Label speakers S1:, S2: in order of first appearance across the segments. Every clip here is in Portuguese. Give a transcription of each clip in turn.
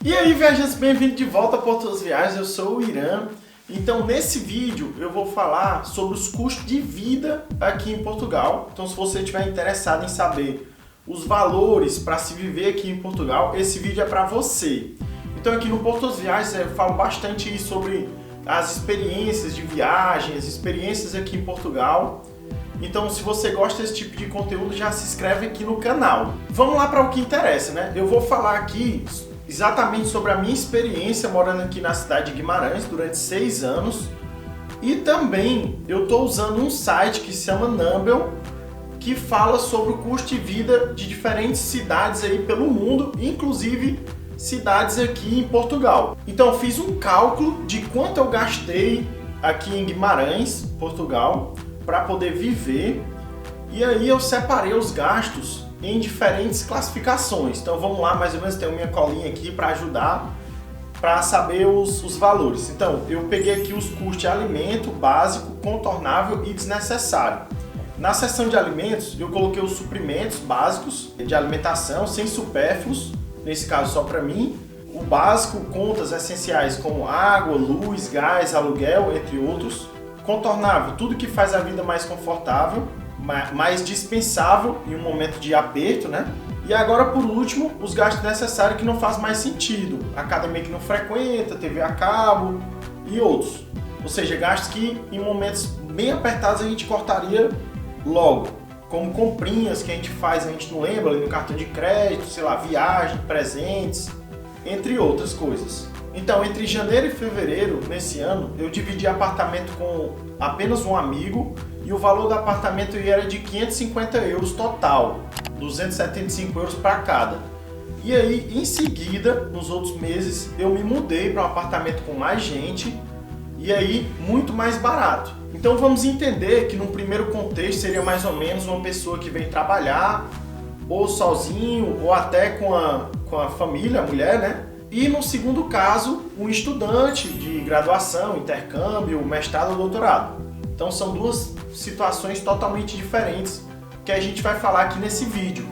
S1: E aí, viajantes, bem-vindos de volta a Portas Viagens, eu sou o Irã. Então, nesse vídeo eu vou falar sobre os custos de vida aqui em Portugal. Então, se você estiver interessado em saber os valores para se viver aqui em Portugal, esse vídeo é para você. Então, aqui no Portas Viagens eu falo bastante sobre as experiências de viagem, as experiências aqui em Portugal. Então, se você gosta desse tipo de conteúdo, já se inscreve aqui no canal. Vamos lá para o que interessa, né? Eu vou falar aqui exatamente sobre a minha experiência morando aqui na cidade de Guimarães durante 6 anos. E também eu estou usando um site que se chama Numbeo, que fala sobre o custo de vida de diferentes cidades aí pelo mundo, inclusive cidades aqui em Portugal. Então eu fiz um cálculo de quanto eu gastei aqui em Guimarães, Portugal, para poder viver. E aí eu separei os gastos em diferentes classificações. Então vamos lá, mais ou menos tenho minha colinha aqui para ajudar para saber os valores. Então eu peguei aqui os custos de alimento básico, contornável e desnecessário. Na seção de alimentos eu coloquei os suprimentos básicos de alimentação sem supérfluos, nesse caso só para mim. O básico, contas essenciais como água, luz, gás, aluguel, entre outros. Contornável, tudo que faz a vida mais confortável, mais dispensável em um momento de aperto, né? E agora, por último, os gastos necessários que não faz mais sentido. Academia que não frequenta, TV a cabo e outros. Ou seja, gastos que em momentos bem apertados a gente cortaria logo. Como comprinhas que a gente faz, a gente não lembra, ali no cartão de crédito, sei lá, viagem, presentes, entre outras coisas. Então, entre janeiro e fevereiro, nesse ano, eu dividi apartamento com apenas um amigo e o valor do apartamento era de 550 euros total, 275 euros para cada. E aí, em seguida, nos outros meses, eu me mudei para um apartamento com mais gente e aí muito mais barato. Então, vamos entender que no primeiro contexto seria mais ou menos uma pessoa que vem trabalhar, ou sozinho, ou até com a família, a mulher, né? E no segundo caso, um estudante de graduação, intercâmbio, mestrado ou doutorado. Então são duas situações totalmente diferentes que a gente vai falar aqui nesse vídeo.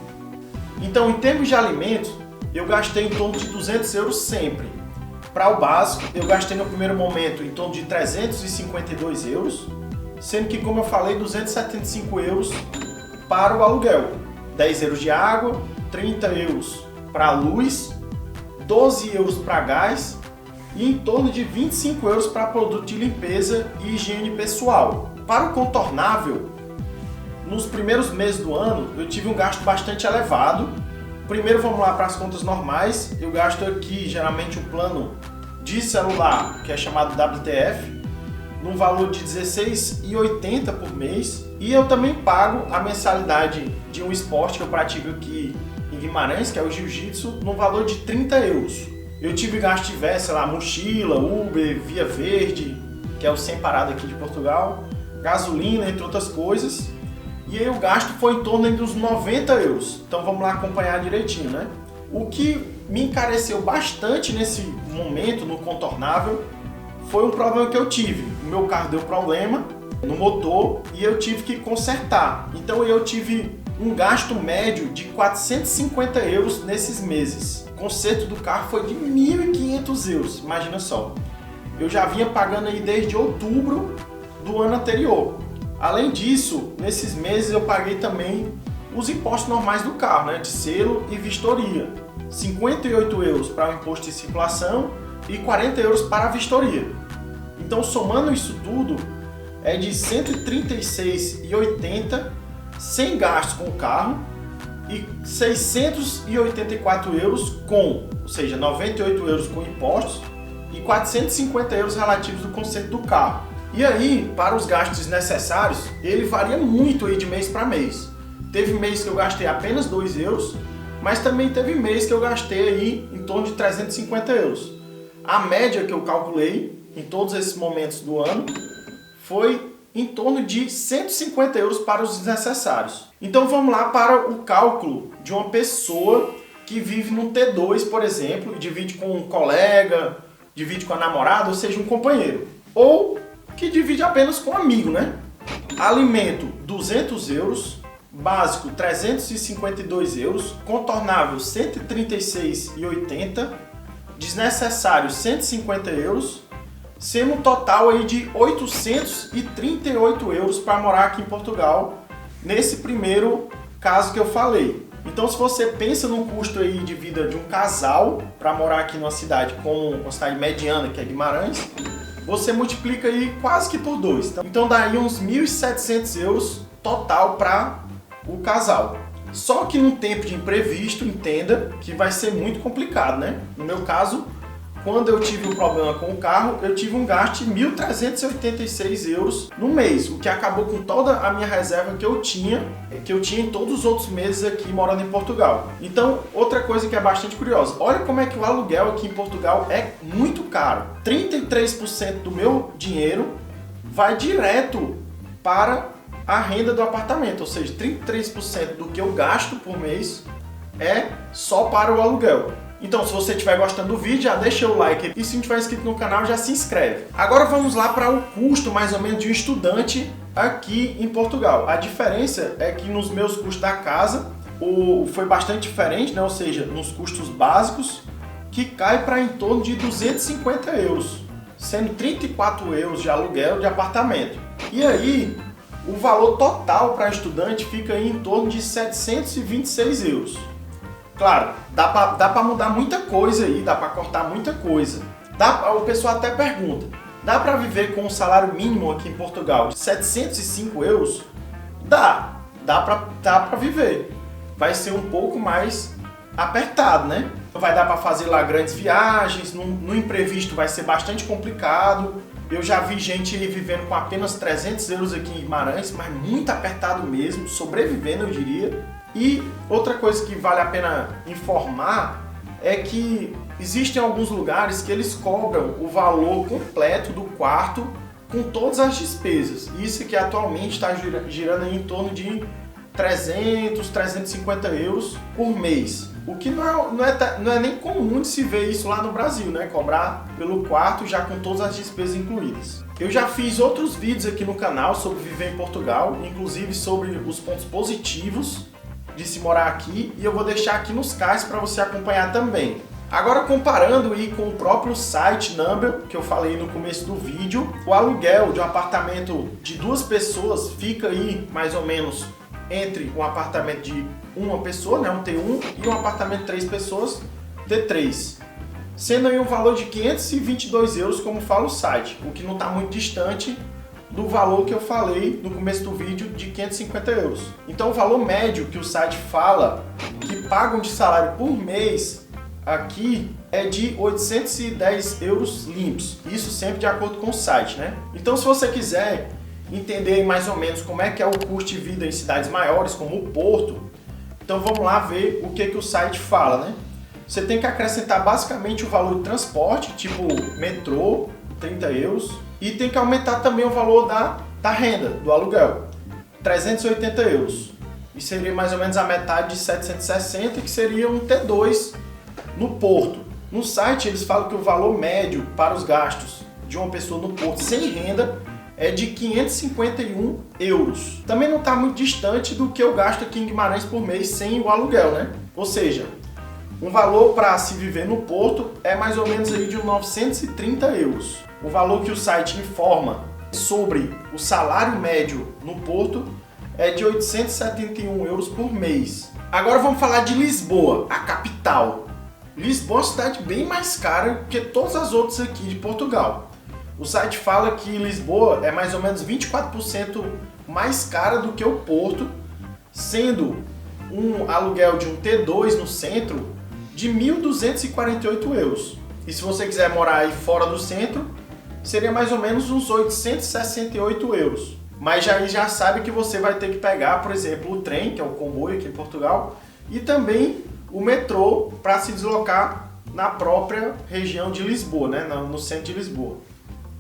S1: Então, em termos de alimentos, eu gastei em torno de 200 euros sempre. Para o básico, eu gastei no primeiro momento em torno de 352 euros, sendo que, como eu falei, 275 euros para o aluguel. 10 euros de água, 30 euros para a luz, 12 euros para gás e em torno de 25 euros para produto de limpeza e higiene pessoal. Para o contornável, nos primeiros meses do ano eu tive um gasto bastante elevado. Primeiro vamos lá para as contas normais. Eu gasto aqui geralmente um plano de celular que é chamado WTF, num valor de 16,80 por mês. E eu também pago a mensalidade de um esporte que eu pratico aqui em Guimarães, que é o jiu-jitsu, no valor de 30 euros. Eu tive gasto diversos, sei lá, mochila, Uber, Via Verde, que é o sem parada aqui de Portugal, gasolina, entre outras coisas. E aí o gasto foi em torno dos 90 euros. Então vamos lá acompanhar direitinho, né? O que me encareceu bastante nesse momento, no contornável, foi um problema que eu tive. O meu carro deu problema no motor e eu tive que consertar. Então eu tive um gasto médio de 450 euros nesses meses. O conserto do carro foi de 1.500 euros, imagina só. Eu já vinha pagando aí desde outubro do ano anterior. Além disso, nesses meses eu paguei também os impostos normais do carro, né, de selo e vistoria. 58 euros para o imposto de circulação e 40 euros para a vistoria. Então, somando isso tudo, é de 136,80 sem gastos com o carro e 684 euros ou seja, 98 euros com impostos e 450 euros relativos do conserto do carro. E aí, para os gastos necessários, ele varia muito aí de mês para mês. Teve mês que eu gastei apenas 2 euros, mas também teve mês que eu gastei aí em torno de 350 euros. A média que eu calculei em todos esses momentos do ano foi em torno de 150 euros para os desnecessários. Então vamos lá para o cálculo de uma pessoa que vive num T2, por exemplo, e divide com um colega, divide com a namorada, ou seja, um companheiro. Ou que divide apenas com um amigo, né? Alimento, 200 euros. Básico, 352 euros. Contornável, 136,80. desnecessários 150 euros, sendo um total aí de 838 euros para morar aqui em Portugal, nesse primeiro caso que eu falei. Então, se você pensa no custo aí de vida de um casal para morar aqui numa cidade como uma cidade mediana, que é Guimarães, você multiplica aí quase que por 2. Então, daí uns 1.700 euros total para o casal. Só que num tempo de imprevisto, entenda que vai ser muito complicado, né? No meu caso, quando eu tive um problema com o carro, eu tive um gasto de 1.386 euros no mês, o que acabou com toda a minha reserva que eu tinha em todos os outros meses aqui morando em Portugal. Então, outra coisa que é bastante curiosa, olha como é que o aluguel aqui em Portugal é muito caro. 33% do meu dinheiro vai direto para a renda do apartamento, ou seja, 33% do que eu gasto por mês é só para o aluguel. Então, se você estiver gostando do vídeo, já deixa o like e se não estiver inscrito no canal, já se inscreve. Agora vamos lá para o custo mais ou menos de um estudante aqui em Portugal. A diferença é que nos meus custos da casa foi bastante diferente, né? Ou seja, nos custos básicos, que cai para em torno de 250 euros, sendo 34 euros de aluguel de apartamento. E aí, o valor total para estudante fica aí em torno de 726 euros. Claro, dá para mudar muita coisa aí, dá para cortar muita coisa. O pessoal até pergunta, dá para viver com um salário mínimo aqui em Portugal de 705 euros? Dá para viver. Vai ser um pouco mais apertado, né? Vai dar para fazer lá grandes viagens, no imprevisto vai ser bastante complicado. Eu já vi gente vivendo com apenas 300 euros aqui em Guimarães, mas muito apertado mesmo, sobrevivendo eu diria. E outra coisa que vale a pena informar é que existem alguns lugares que eles cobram o valor completo do quarto com todas as despesas. Isso que atualmente está girando em torno de 300, 350 euros por mês. O que não é nem comum de se ver isso lá no Brasil, né? Cobrar pelo quarto já com todas as despesas incluídas. Eu já fiz outros vídeos aqui no canal sobre viver em Portugal, inclusive sobre os pontos positivos de se morar aqui, e eu vou deixar aqui nos cards para você acompanhar também. Agora, comparando aí com o próprio site Numbeo, que eu falei no começo do vídeo, o aluguel de um apartamento de 2 pessoas fica aí mais ou menos entre um apartamento de uma pessoa, né, um T1, e um apartamento de 3 pessoas, T3. Sendo aí um valor de 522 euros, como fala o site, o que não está muito distante do valor que eu falei no começo do vídeo de 550 euros. Então o valor médio que o site fala que pagam de salário por mês aqui é de 810 euros limpos. Isso sempre de acordo com o site, né? Então, se você quiser entender mais ou menos como é que é o custo de vida em cidades maiores, como o Porto, então vamos lá ver o que o site fala, né? Você tem que acrescentar basicamente o valor de transporte, tipo metrô, 30 euros, e tem que aumentar também o valor da renda, do aluguel, 380 euros. E seria mais ou menos a metade de 760, que seria um T2 no Porto. No site eles falam que o valor médio para os gastos de uma pessoa no Porto sem renda é de 551 euros. Também não está muito distante do que eu gasto aqui em Guimarães por mês sem o aluguel, né? Ou seja, um valor para se viver no Porto é mais ou menos aí de 930 euros. O valor que o site informa sobre o salário médio no Porto é de 871 euros por mês. Agora vamos falar de Lisboa, a capital. Lisboa é uma cidade bem mais cara que todas as outras aqui de Portugal. O site fala que Lisboa é mais ou menos 24% mais cara do que o Porto, sendo um aluguel de um T2 no centro de 1.248 euros. E se você quiser morar aí fora do centro, seria mais ou menos uns 868 euros. Mas já sabe que você vai ter que pegar, por exemplo, o trem, que é o comboio aqui em Portugal, e também o metrô para se deslocar na própria região de Lisboa, né? No centro de Lisboa.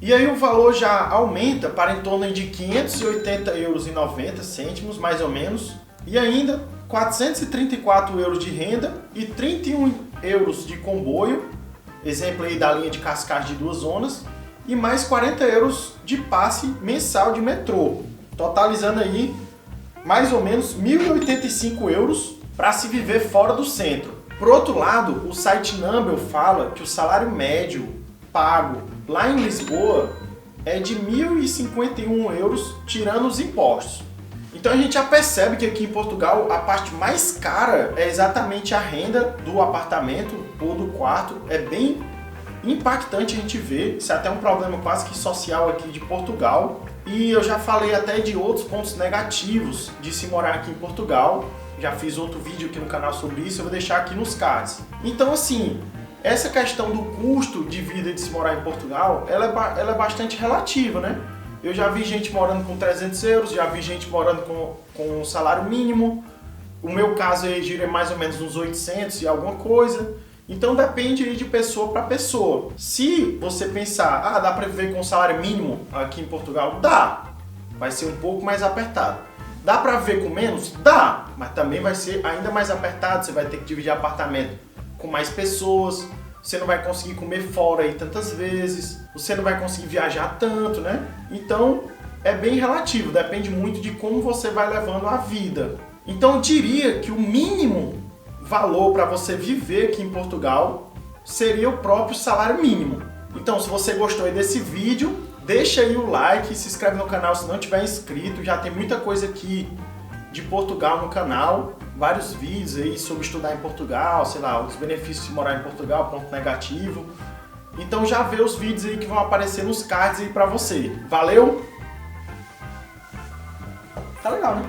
S1: E aí o valor já aumenta para em torno de 580 euros e 90 cêntimos, mais ou menos, e ainda 434 euros de renda e 31 euros de comboio, exemplo aí da linha de Cascais de 2 zonas, e mais 40 euros de passe mensal de metrô, totalizando aí mais ou menos 1.085 euros para se viver fora do centro. Por outro lado, o site Numbeo fala que o salário médio pago lá em Lisboa é de 1.051 euros, tirando os impostos. Então a gente já percebe que aqui em Portugal a parte mais cara é exatamente a renda do apartamento ou do quarto. É bem impactante a gente ver, isso é até um problema quase que social aqui de Portugal. E eu já falei até de outros pontos negativos de se morar aqui em Portugal. Já fiz outro vídeo aqui no canal sobre isso, eu vou deixar aqui nos cards. Então assim, essa questão do custo de vida de se morar em Portugal, ela é bastante relativa, né? Eu já vi gente morando com 300 euros, já vi gente morando com um salário mínimo. O meu caso aí gira mais ou menos uns 800 e alguma coisa. Então depende aí de pessoa para pessoa. Se você pensar, dá para viver com um salário mínimo aqui em Portugal, dá. Vai ser um pouco mais apertado. Dá para viver com menos? Dá, mas também vai ser ainda mais apertado. Você vai ter que dividir apartamento com mais pessoas. Você não vai conseguir comer fora aí tantas vezes. Você não vai conseguir viajar tanto, né? Então é bem relativo, depende muito de como você vai levando a vida. Então eu diria que o mínimo valor para você viver aqui em Portugal seria o próprio salário mínimo. Então, se você gostou aí desse vídeo, deixa aí o like, se inscreve no canal se não tiver inscrito. Já tem muita coisa aqui de Portugal no canal, vários vídeos aí sobre estudar em Portugal, sei lá, os benefícios de morar em Portugal, ponto negativo. Então já vê os vídeos aí que vão aparecer nos cards aí pra você. Valeu? Tá legal, né?